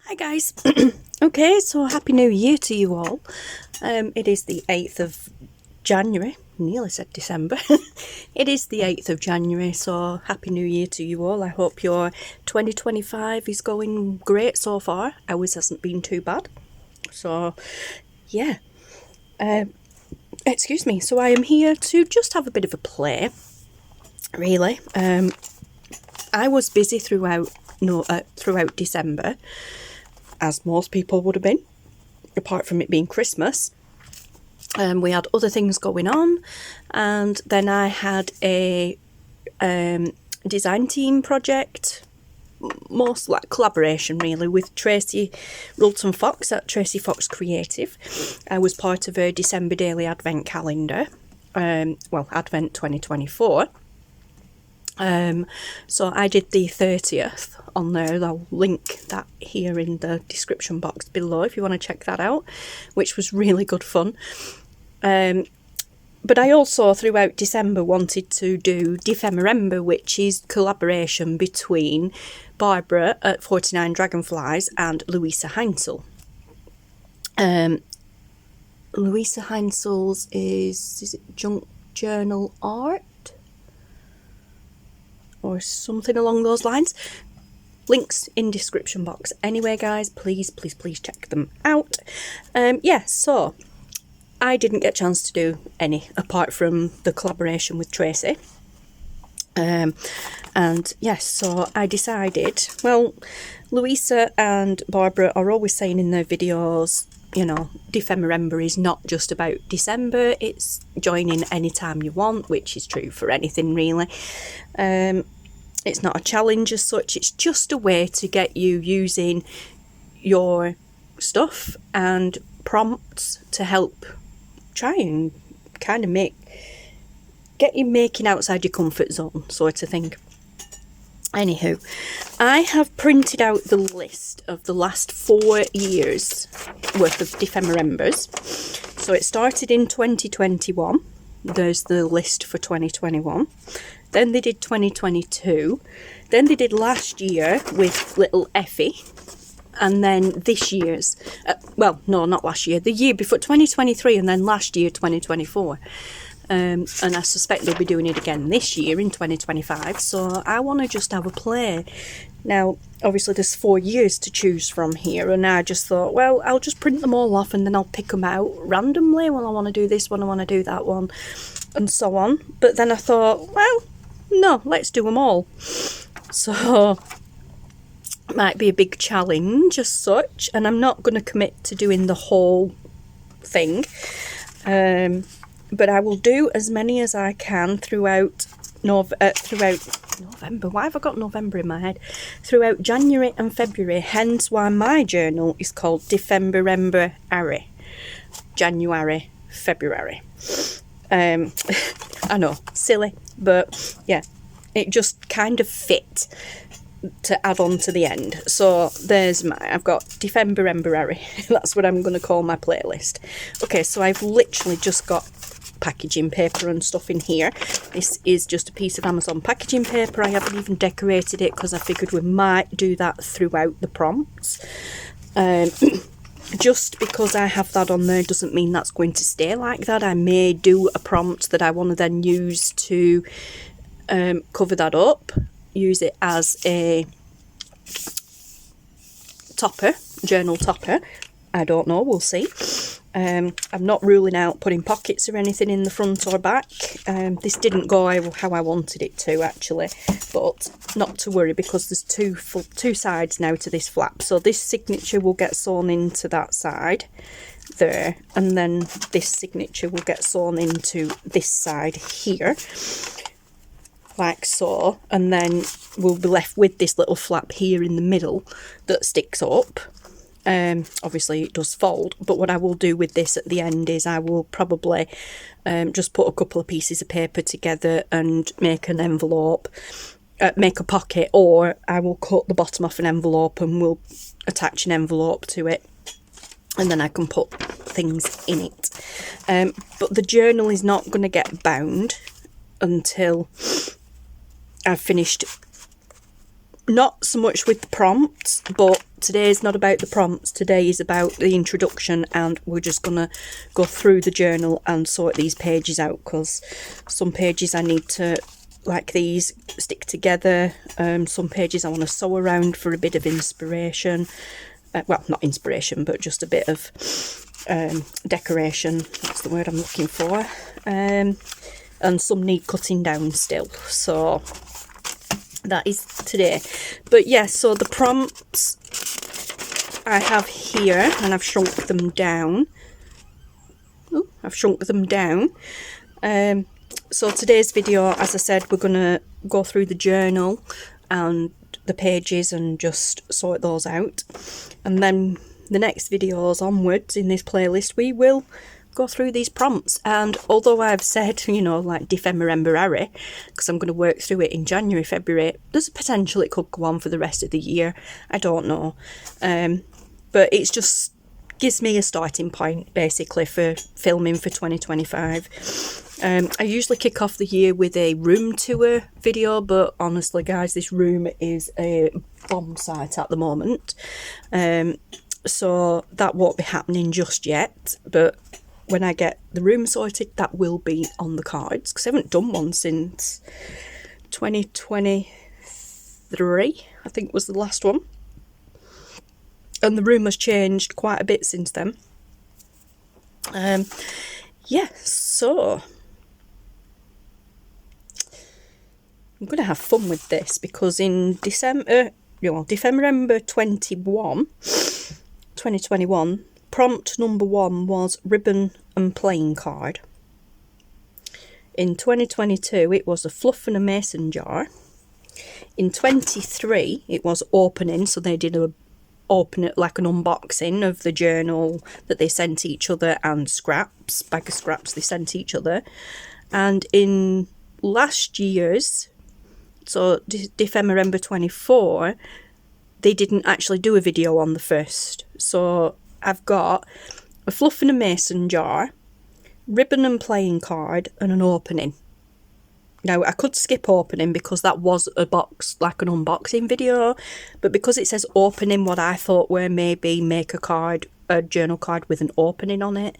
Hi guys. Okay, so happy new year to you all. It is the 8th of January. Nearly said December. It is the 8th of January, so happy new year to you all. I hope your 2025 is going great so far. Ours hasn't been too bad. So yeah. Excuse me. So I am here to just have a bit of a play, really. I was busy throughout December, as most people would have been, apart from it being Christmas. We had other things going on, and then I had a design team project, most like collaboration really, with Tracie Fox at Tracie Fox Creative. I was part of her December daily advent calendar, Advent 2024. So I did the 30th on there. I'll link that here in the description box below if you want to check that out, which was really good fun. But I also throughout December wanted to do Dephemerember, which is collaboration between Barbara at 49 Dragonflies and Luise Heinzl. Luise Heinzl's is it Junk Journal Art? Or something along those lines. Links in description box. Anyway, guys, please check them out. So I didn't get a chance to do any apart from the collaboration with Tracie. So I decided, well, Luise and Barbara are always saying in their videos, you know, Dephemerember is not just about December, it's joining anytime you want, which is true for anything really. It's not a challenge as such, it's just a way to get you using your stuff and prompts to help try and kind of get you making outside your comfort zone sort of thing. Anywho, I have printed out the list of the last 4 years worth of Dephemerembers. So it started in 2021. There's the list for 2021. Then they did 2022. Then they did last year with little Effie. And then this year's, not last year, the year before, 2023, and then last year, 2024. And I suspect they'll be doing it again this year in 2025. So I want to just have a play. Now, obviously there's 4 years to choose from here, and I just thought, well, I'll just print them all off and then I'll pick them out randomly. Well, I want to do this one, I want to do that one, and so on. But then I thought, well, no, let's do them all. So it might be a big challenge as such, and I'm not going to commit to doing the whole thing. But I will do as many as I can throughout November. Why have I got November in my head? Throughout January and February, hence why my journal is called Dephemerember-ary. January, February. I know, silly, but yeah, it just kind of fit to add on to the end. So I've got Dephemerember-ary. That's what I'm going to call my playlist. Okay, so I've literally just got packaging paper and stuff in here. This is just a piece of Amazon packaging paper. I haven't even decorated it because I figured we might do that throughout the prompts. Just because I have that on there doesn't mean that's going to stay like that. I may do a prompt that I want to then use to cover that up, use it as a journal topper. I don't know, we'll see. I'm not ruling out putting pockets or anything in the front or back. This didn't go how I wanted it to actually, but not to worry because there's two sides now to this flap. So this signature will get sewn into that side there, and then this signature will get sewn into this side here, like so, and then we'll be left with this little flap here in the middle that sticks up. Obviously it does fold, but what I will do with this at the end is I will probably just put a couple of pieces of paper together and make an envelope, make a pocket, or I will cut the bottom off an envelope and we'll attach an envelope to it, and then I can put things in it. But the journal is not going to get bound until I've finished, not so much with the prompts, but today's not about the prompts, today is about the introduction, and we're just gonna go through the journal and sort these pages out, because some pages I need to, like these, stick together. Some pages I want to sew around for a bit of inspiration. Well, not inspiration, but just a bit of decoration, that's the word I'm looking for. And some need cutting down still, so that is today. But yeah, so the prompts I have here, and I've shrunk them down. Oh, I've shrunk them down. So today's video, as I said, we're going to go through the journal and the pages and just sort those out. And then the next videos onwards in this playlist, we will go through these prompts. And although I've said, you know, like Dephemerember-ary, because I'm going to work through it in January, February, there's a potential it could go on for the rest of the year. I don't know. But it's just gives me a starting point, basically, for filming for 2025. I usually kick off the year with a room tour video, but honestly, guys, this room is a bomb site at the moment. So that won't be happening just yet, but when I get the room sorted, that will be on the cards, because I haven't done one since 2023, I think was the last one. And the room has changed quite a bit since then. Yeah, so I'm going to have fun with this, because in Dephemerember 2021, prompt number 1 was ribbon and playing card. In 2022, it was a fluff and a mason jar. In 23, it was opening, so they did open it like an unboxing of the journal that they sent each other, and scraps, bag of scraps they sent each other. And in last year's, so Dephemerember 24, they didn't actually do a video on the first. So I've got a fluff and a mason jar, ribbon and playing card, and an opening. Now, I could skip opening because that was a box, like an unboxing video, but because it says opening, what I thought were maybe make a card, a journal card with an opening on it,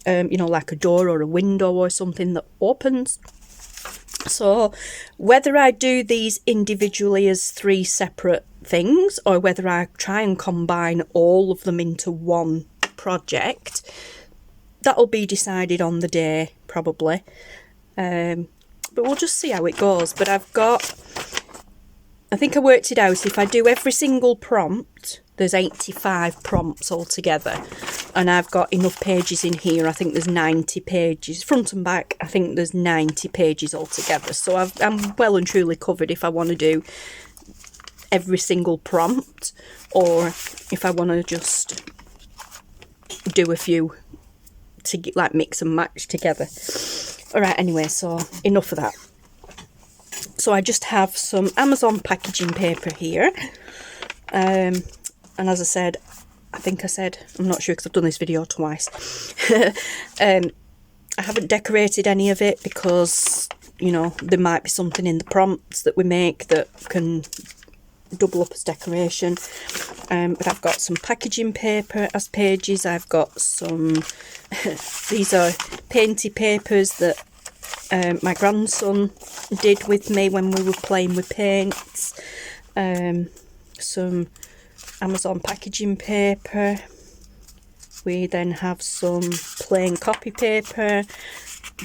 you know, like a door or a window or something that opens. So whether I do these individually as 3 separate things, or whether I try and combine all of them into one project, that'll be decided on the day, probably. But we'll just see how it goes. But I've got, I think I worked it out, if I do every single prompt, there's 85 prompts altogether. And I've got enough pages in here, I think there's 90 pages. Front and back, I think there's 90 pages altogether. So I'm well and truly covered if I want to do every single prompt, or if I want to just do a few to get, like, mix and match together. Alright, anyway, so enough of that. So I just have some Amazon packaging paper here. And as I said, I'm not sure because I've done this video twice. I haven't decorated any of it because, you know, there might be something in the prompts that we make that can double up as decoration. But I've got some packaging paper as pages. I've got some these are painty papers that my grandson did with me when we were playing with paints. Some Amazon packaging paper. We then have some plain copy paper,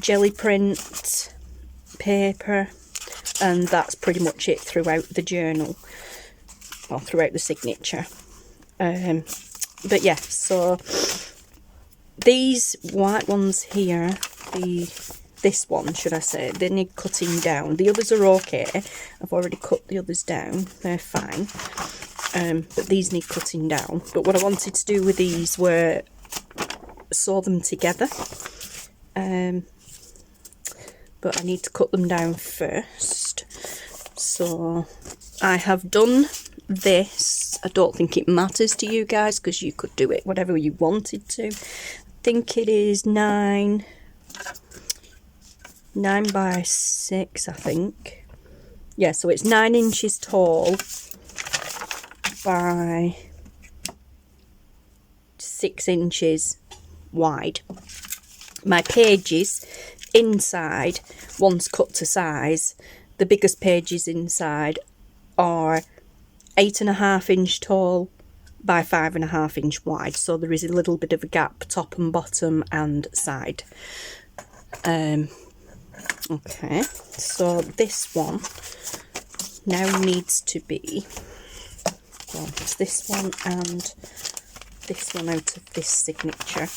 jelly print paper, and that's pretty much it throughout the journal, well, throughout the signature. But yeah, so these white ones here, this one, should I say, they need cutting down. The others are okay. I've already cut the others down. They're fine. But these need cutting down. But what I wanted to do with these were sew them together. But I need to cut them down first. So I have done this. I don't think it matters to you guys because you could do it whatever you wanted to. I think it is 9 by 6, I think. Yeah, so it's 9 inches tall by 6 inches wide. My pages inside, once cut to size, the biggest pages inside are 8.5 inch tall by 5.5 inch wide, so there is a little bit of a gap top and bottom and side. Okay, so this one now needs to be, well, it's this one and this one out of this signature.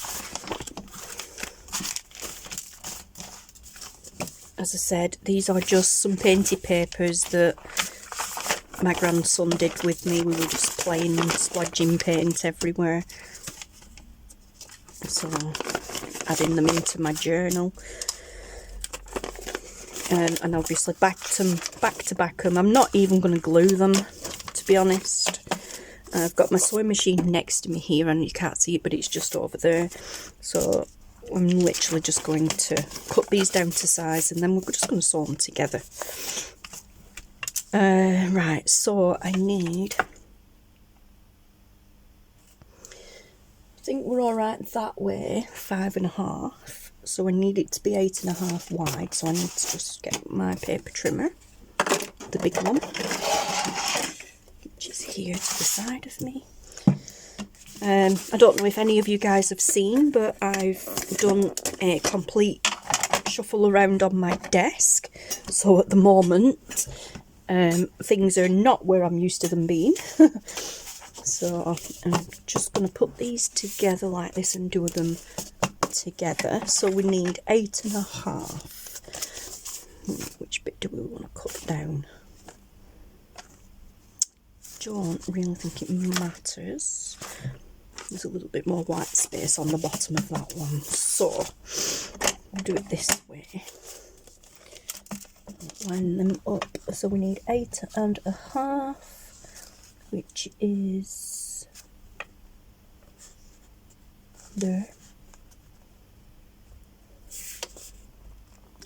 As I said, these are just some painted papers that my grandson did with me. We were just playing and splodging paint everywhere. So, adding them into my journal. And obviously back to back them. I'm not even going to glue them, to be honest. I've got my sewing machine next to me here, and you can't see it, but it's just over there. So I'm literally just going to cut these down to size, and then we're just going to sew them together. Right, so I need, I think we're alright that way, 5.5. So I need it to be 8.5 wide, so I need to just get my paper trimmer, the big one, which is here to the side of me. I don't know if any of you guys have seen, but I've done a complete shuffle around on my desk. So at the moment, things are not where I'm used to them being. So I'm just going to put these together like this and do them together. So we need 8.5. Which bit do we want to cut down? Don't really think it matters. There's a little bit more white space on the bottom of that one, so I'll do it this way. Line them up. So we need 8.5, which is there.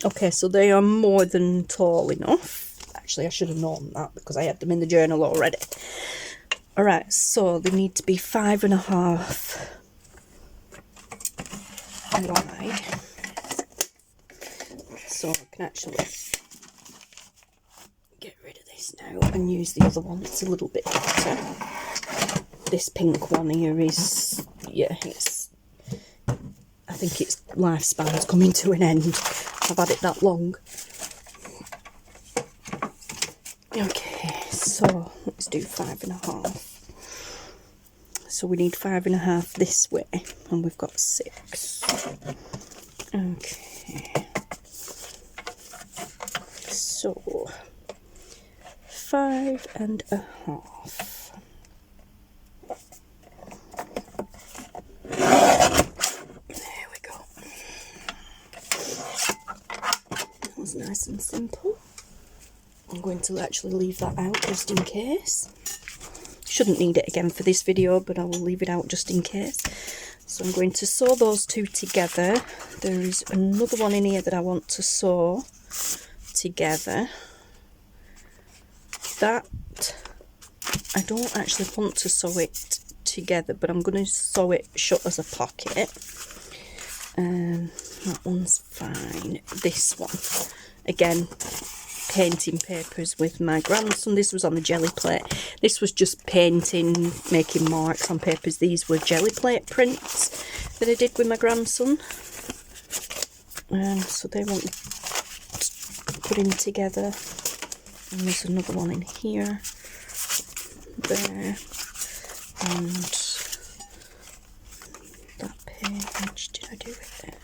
Okay, so they are more than tall enough. Actually, I should have known that because I had them in the journal already. Alright, so they need to be 5.5 wide. So I can actually get rid of this now and use the other one. It's a little bit better. This pink one here is, yeah, I think its lifespan's coming to an end. I've had it that long. Okay, so let's do 5.5. So we need 5.5 this way, and we've got 6. Okay. So 5.5. There we go. That was nice and simple. I'm going to actually leave that out just in case. Shouldn't need it again for this video, but I will leave it out just in case. So I'm going to sew those two together. There is another one in here that I want to sew together. That I don't actually want to sew it together, but I'm going to sew it shut as a pocket. That one's fine. This one, again, painting papers with my grandson. This was on the jelly plate. This was just painting, making marks on papers. These were jelly plate prints that I did with my grandson. So they want putting together. And there's another one in here, there, and that page. Did I do with it?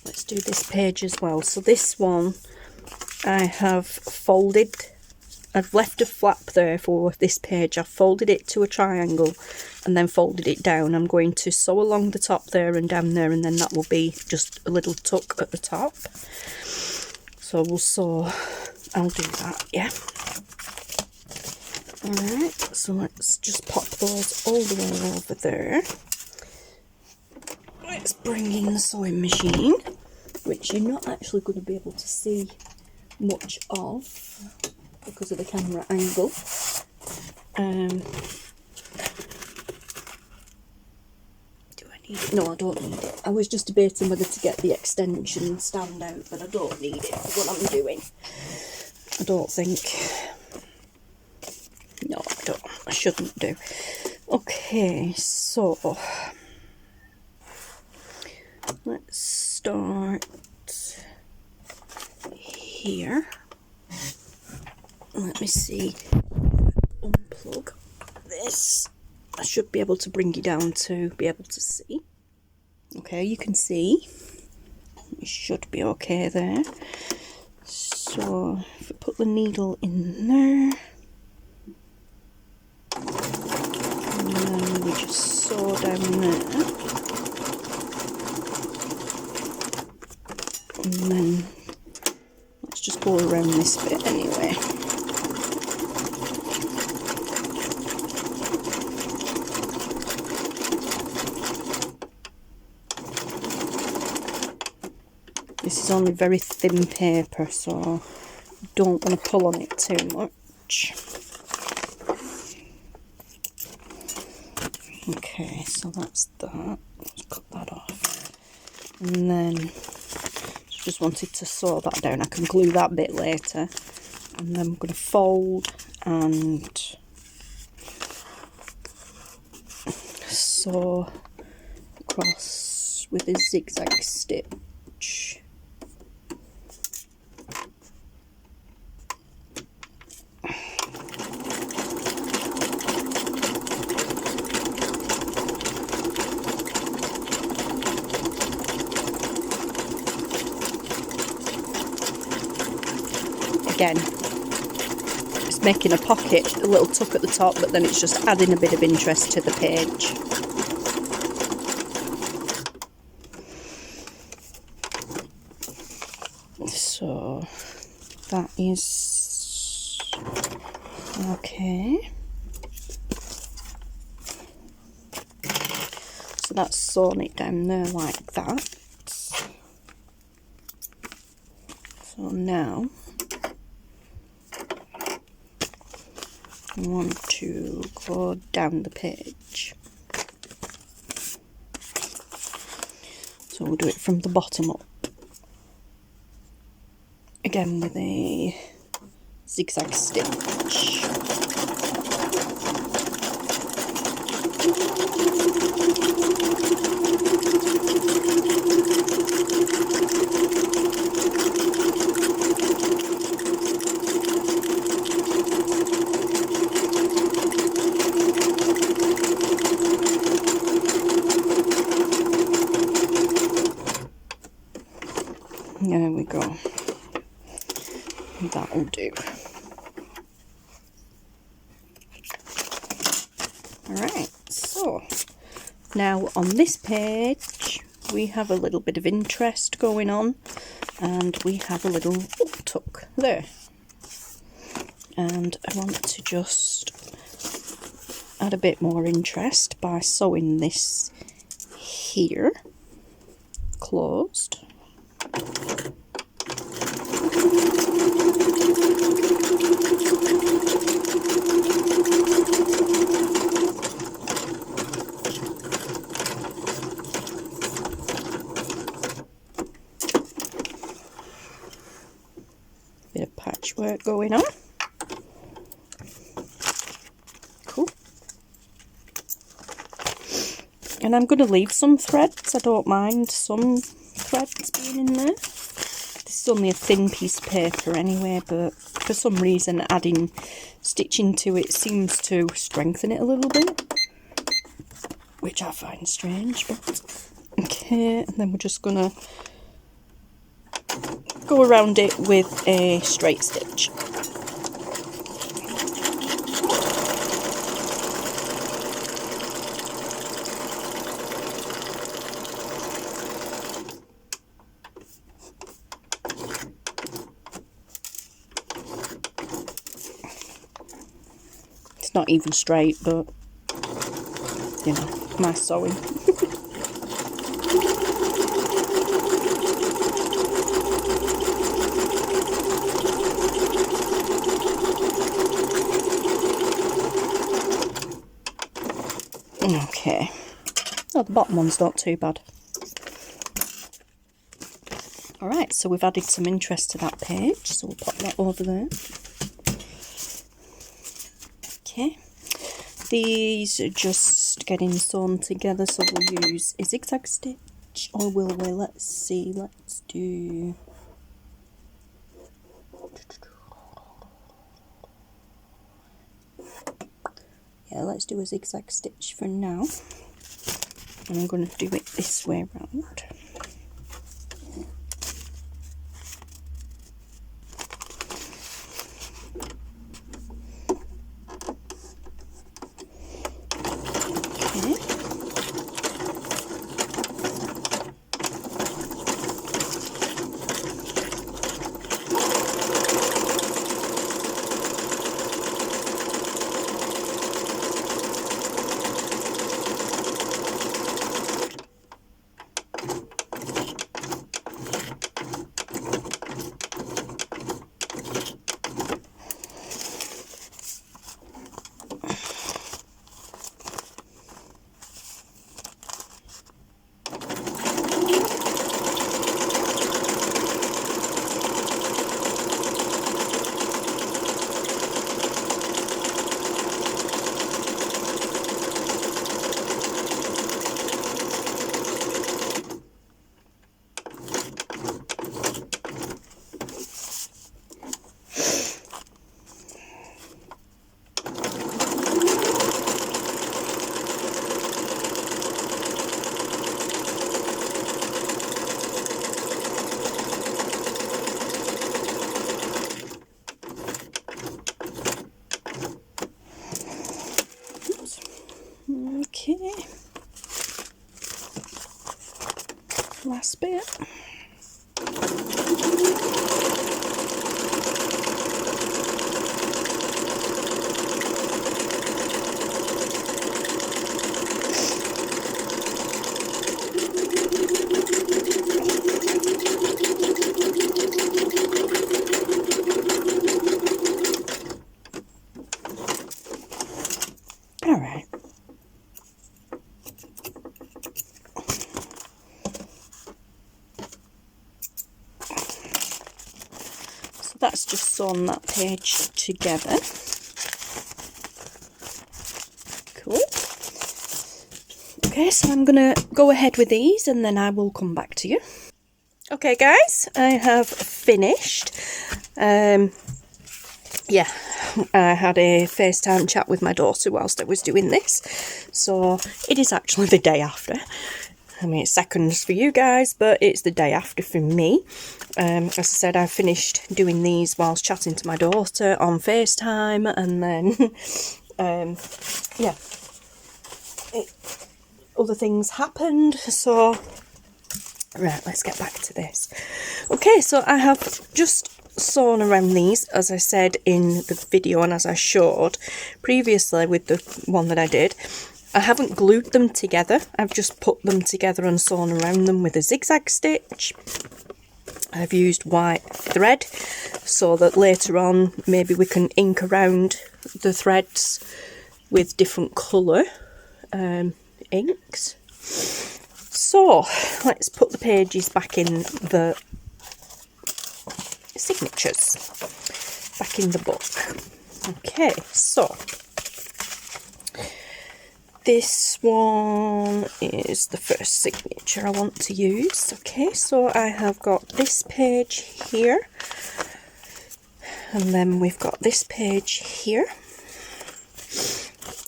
Let's do this page as well. So this one I have folded. I've left a flap there for this page. I've folded it to a triangle and then folded it down. I'm going to sew along the top there and down there, and then that will be just a little tuck at the top. So we'll sew, I'll do that, yeah. Alright, so let's just pop those all the way over there. Let's bring in the sewing machine, which you're not actually going to be able to see much of because of the camera angle. Do I need it? No, I don't need it. I was just debating whether to get the extension stand out, but I don't need it for what I'm doing. I don't think. No, I don't. I shouldn't do. Okay, so let's start here. Let me see. Unplug this. I should be able to bring you down to be able to see. Okay, you can see. It should be okay there. So if I put the needle in there, and then we just sew down there, and then let's just go around this bit anyway. This is only very thin paper, so don't want to pull on it too much. Okay, so that's that. Let's cut that off. And then just wanted to sew that down. I can glue that bit later. And then I'm going to fold and sew across with a zigzag stitch. Again, it's making a pocket, a little tuck at the top, but then it's just adding a bit of interest to the page. So that is okay. So that's sewn it down there like that. So now I want to go down the page. So we'll do it from the bottom up. Again with a zigzag stitch. There we go. That'll do. Alright, so now on this page we have a little bit of interest going on, and we have a little up tuck there. And I want to just add a bit more interest by sewing this here closed. Bit of patchwork going on. Cool. And I'm going to leave some threads. I don't mind some threads being in there. This is only a thin piece of paper anyway, but for some reason adding stitching to it seems to strengthen it a little bit, which I find strange, but okay. And then we're just going to go around it with a straight stitch. It's not even straight, but you know, my sewing. the bottom one's not too bad. Alright, so we've added some interest to that page, so we'll pop that over there. Okay, these are just getting sewn together, so we'll use a zigzag stitch, or will we? Let's see, let's do... Yeah, let's do a zigzag stitch for now. And I'm going to do it this way round. Okay, last bit. All right. That's just sewn that page together. Cool. Okay, so I'm gonna go ahead with these and then I will come back to you. Okay guys, I have finished. Yeah, I had a FaceTime chat with my daughter whilst I was doing this. So it is actually the day after. I mean, it's seconds for you guys, but it's the day after for me. As I said, I finished doing these whilst chatting to my daughter on FaceTime, and then, yeah, other things happened, so, right, let's get back to this. Okay, so I have just sewn around these, as I said in the video and as I showed previously with the one that I did. I haven't glued them together, I've just put them together and sewn around them with a zigzag stitch. I've used white thread so that later on maybe we can ink around the threads with different colour inks. So let's put the pages back in the signatures, back in the book. Okay, so this one is the first signature I want to use. Okay, so I have got this page here, and then we've got this page here.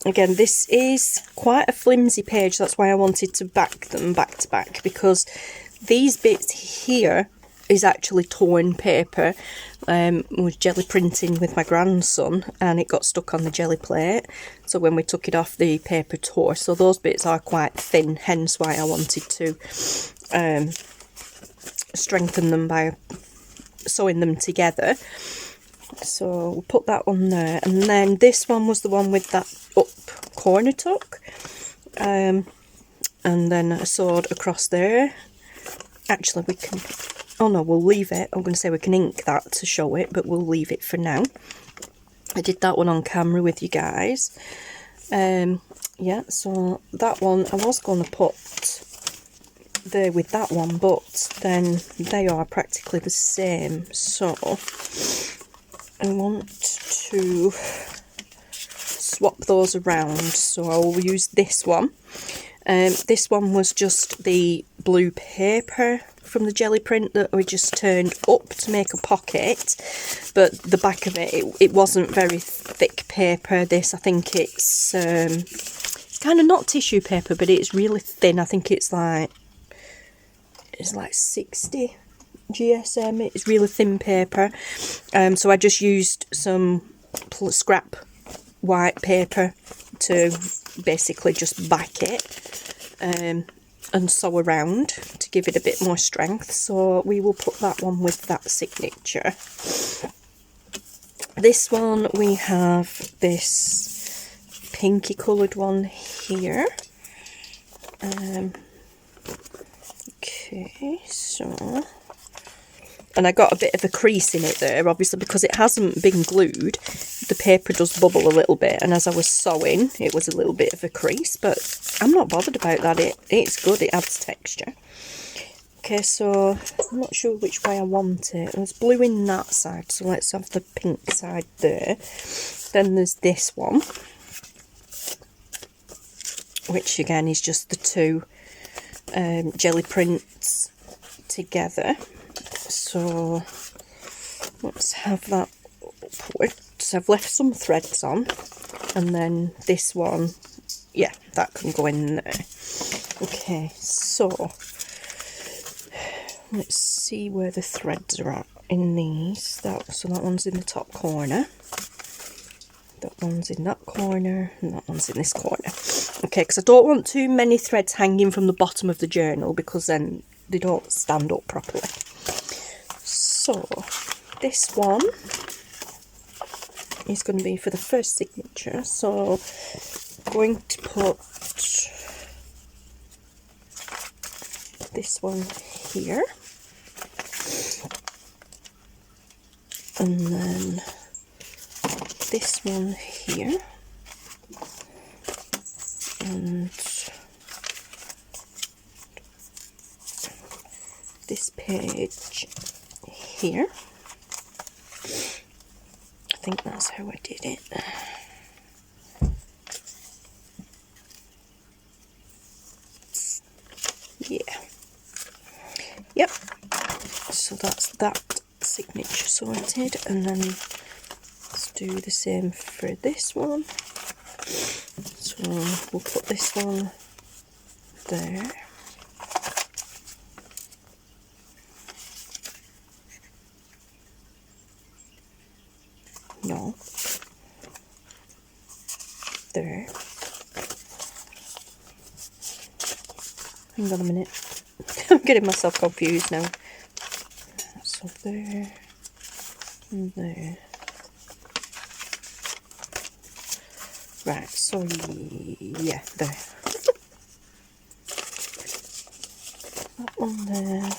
Again, this is quite a flimsy page, that's why I wanted to back them back to back, because these bits here is actually torn paper. Was jelly printing with my grandson and it got stuck on the jelly plate, so when we took it off the paper tore, so those bits are quite thin, hence why I wanted to strengthen them by sewing them together. So we'll put that on there, and then this one was the one with that up corner tuck, and then I sewed across there. Actually, we can, oh no, we'll leave it. I'm going to say we can ink that to show it, but we'll leave it for now. I did that one on camera with you guys. yeah, so that one I was going to put there with that one, but then they are practically the same, so I want to swap those around. So I will use this one. This one was just the blue paper from the jelly print that we just turned up to make a pocket, but the back of it wasn't very thick paper. This, I think it's kind of not tissue paper, but it's really thin. I think it's like 60 GSM. It's really thin paper. So I just used some scrap white paper to basically just back it and sew around to give it a bit more strength. So we will put that one with that signature. This one, we have this pinky coloured one here. Okay, so, and I got a bit of a crease in it there, obviously because it hasn't been glued. The paper does bubble a little bit, and as I was sewing it was a little bit of a crease, but I'm not bothered about that. It's good, it adds texture. Okay, so I'm not sure which way I want it. There's blue in that side, so let's have the pink side there. Then there's this one, which again is just the two jelly prints together. So let's have that upward. So I've left some threads on, and then this one, yeah, that can go in there. Okay, so let's see where the threads are at in these. So that one's in the top corner, that one's in that corner, and that one's in this corner. Okay, because I don't want too many threads hanging from the bottom of the journal, because then they don't stand up properly. So this one is going to be for the first signature, so I'm going to put this one here, and then this one here, and this page here. I think that's how I did it. Yeah. Yep. So that's that signature sorted, and then let's do the same for this one. So we'll put this one there. No. There. Hang on a minute. I'm getting myself confused now. So there and there. Right, so yeah, there. That one there.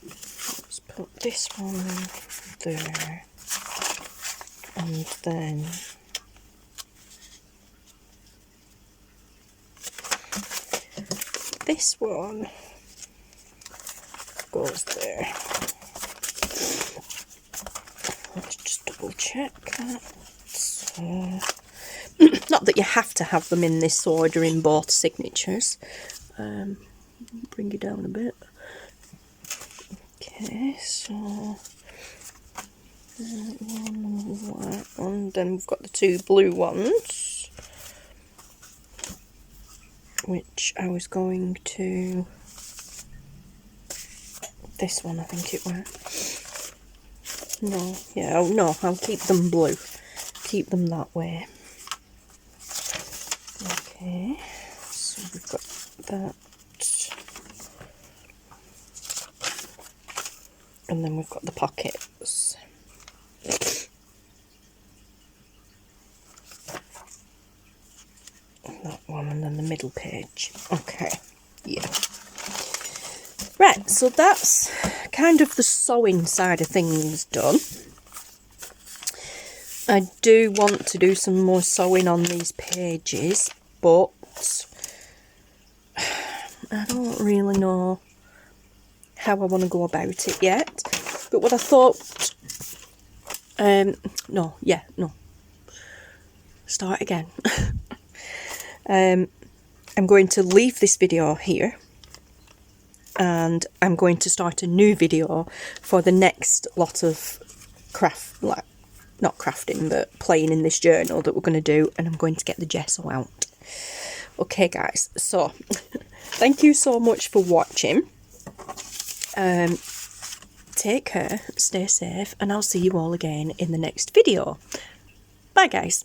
Let's put this one there. And then this one goes there. Let's just double check that. So, not that you have to have them in this order in both signatures. Bring it down a bit. Okay, so and then we've got the two blue ones, which I was going to, this one I think it was. No, yeah, oh no, I'll keep them blue. Keep them that way. Okay, so we've got that. And then we've got the pockets. That one, and then the middle page. Okay, yeah. Right, so that's kind of the sewing side of things done. I do want to do some more sewing on these pages, but I don't really know how I want to go about it yet. But what I thought, no, start again. I'm going to leave this video here, and I'm going to start a new video for the next lot of not crafting, but playing in this journal that we're going to do, and I'm going to get the gesso out. Okay guys, so thank you so much for watching. Take care, stay safe, and I'll see you all again in the next video. Bye guys.